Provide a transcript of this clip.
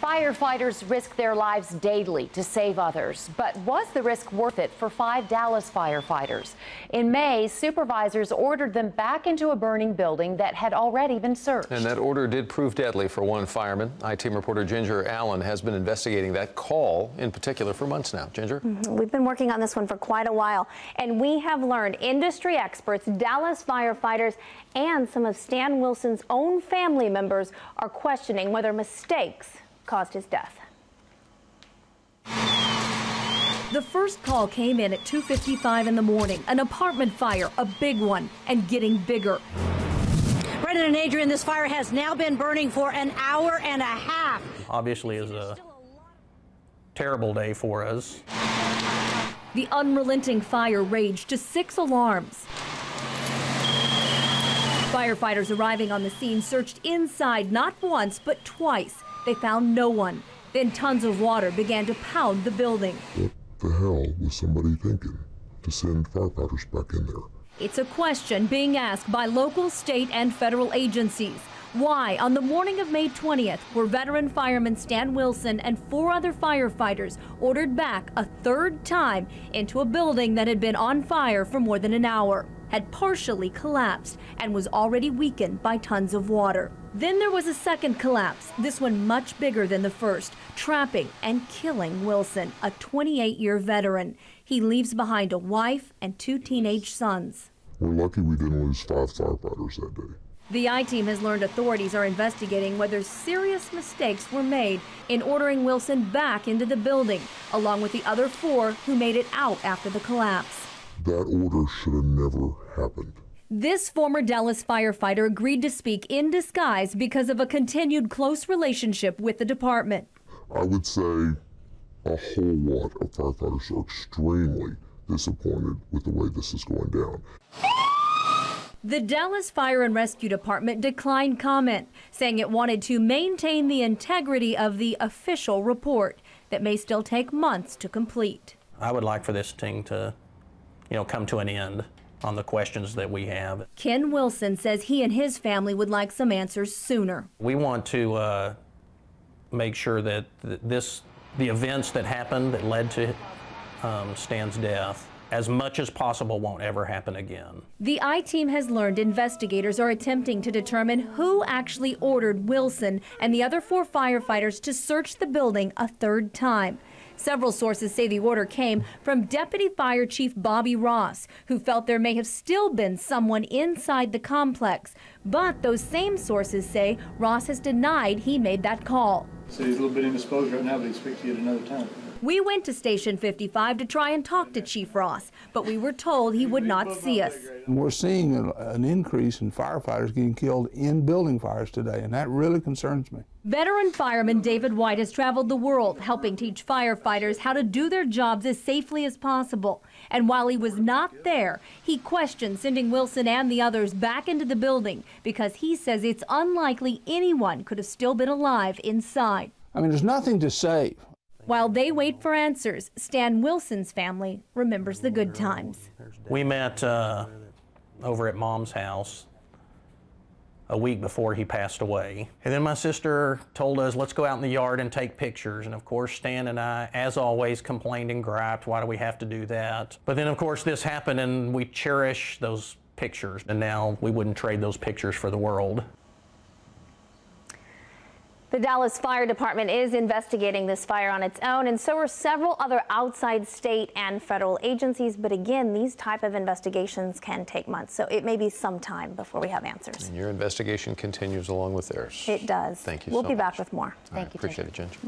Firefighters risk their lives daily to save others, but was the risk worth it for 5 Dallas firefighters? In May, supervisors ordered them back into a burning building that had already been searched. And that order did prove deadly for one fireman. I-Team reporter Ginger Allen has been investigating that call in particular for months now. Ginger? We've been working on this one for quite a while, and we have learned industry experts, Dallas firefighters, and some of Stan Wilson's own family members are questioning whether mistakes caused his death. The first call came in at 2:55 in the morning. An apartment fire, a big one, and getting bigger. Brendan and Adrian, this fire has now been burning for an hour and a half. Obviously, is a terrible day for us. The unrelenting fire raged to 6 alarms. Firefighters arriving on the scene searched inside not once but twice. They found no one. Then tons of water began to pound the building. What the hell was somebody thinking to send firefighters back in there? It's a question being asked by local, state, and federal agencies. Why, on the morning of May 20th, were veteran fireman Stan Wilson and 4 other firefighters ordered back a 3rd time into a building that had been on fire for more than an hour, had partially collapsed, and was already weakened by tons of water? Then there was a second collapse, this one much bigger than the first, trapping and killing Wilson, a 28-year veteran. He leaves behind a wife and 2 teenage sons. We're lucky we didn't lose 5 firefighters that day. The I-Team has learned authorities are investigating whether serious mistakes were made in ordering Wilson back into the building, along with the other 4 who made it out after the collapse. That order should have never happened. This former Dallas firefighter agreed to speak in disguise because of a continued close relationship with the department. I would say a whole lot of firefighters are extremely disappointed with the way this is going down. The Dallas Fire and Rescue Department declined comment, saying it wanted to maintain the integrity of the official report that may still take months to complete. I would like for this thing to, come to an end on the questions that we have. Ken Wilson says he and his family would like some answers sooner. We want to make sure that the events that happened that led to Stan's death, as much as possible, won't ever happen again. The I-Team has learned investigators are attempting to determine who actually ordered Wilson and the other 4 firefighters to search the building a 3rd time. Several sources say the order came from Deputy Fire Chief Bobby Ross, who felt there may have still been someone inside the complex. But those same sources say Ross has denied he made that call. So he's a little bit indisposed right now, but he'll speak to you at another time. We went to Station 55 to try and talk to Chief Ross, but we were told he would not see us. We're seeing an increase in firefighters getting killed in building fires today, and that really concerns me. Veteran fireman David White has traveled the world helping teach firefighters how to do their jobs as safely as possible. And while he was not there, he questioned sending Wilson and the others back into the building because he says it's unlikely anyone could have still been alive inside. I mean, there's nothing to save. While they wait for answers, Stan Wilson's family remembers the good times. We met over at Mom's house a week before he passed away. And then my sister told us, let's go out in the yard and take pictures. And of course, Stan and I, as always, complained and griped, why do we have to do that? But then of course this happened and we cherish those pictures. And now we wouldn't trade those pictures for the world. The Dallas Fire Department is investigating this fire on its own, and so are several other outside state and federal agencies. But again, these type of investigations can take months, so it may be some time before we have answers. And your investigation continues along with theirs. It does. Thank you so much. We'll be back with more. Thank you. Appreciate it, Ginger.